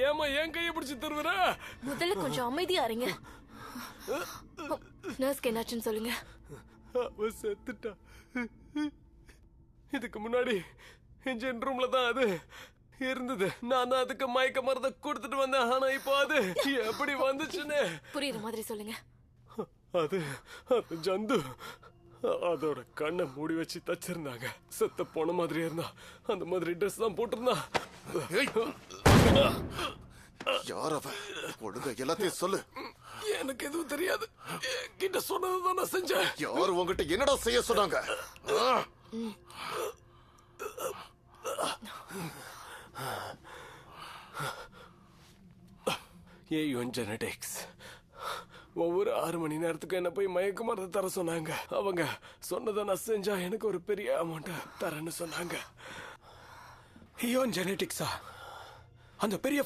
ஏமா என் கையை பிடிச்சு தருவற? முதல்ல கொஞ்சம் அமைதியா இருங்க. நர்ஸ்க்கு என்னாச்சுன்னு சொல்லுங்க. அவ செத்துட்டா. இதுக்கு முன்னாடி இன்ஜின் ரூம்ல தான் அது இருந்தது. நான் தான் அதுக்கு மயக்க மருந்த கொடுத்துட்டு வந்தேன். ஆனா இப்போ அது எப்படி வந்துச்சுன்னு புரியுற மாதிரி சொல்லுங்க. அது ஜந்து அதோட கண்ணை மூடி வச்சு தச்சிருந்தாங்க. செத்த போன மாதிரி இருந்தா. அந்த மாதிரி ட்ரெஸ் தான் போட்டிருந்தா. யார் அவ? ஒழுங்கா எல்லாத்தையும் சொல்லு. எனக்கு எதுவும் தெரியாது. கிட்ட சொன்னதுதான் நான் செஞ்சேன். யார் உங்ககிட்ட என்னடா செய்ய சொன்னாங்க? ஏயுன் ஜெனடிக்ஸ் ஒவ்வொரு 6 மணி நேரத்துக்கு என்ன போய் மயக்க மருந்து தர சொன்னாங்க. அவங்க சொன்னதை நான் செஞ்சா எனக்கு ஒரு பெரிய அமௌண்ட் தரேன்னு சொன்னாங்க. ஏயுன் ஜெனடிக்ஸா? அந்த பெரிய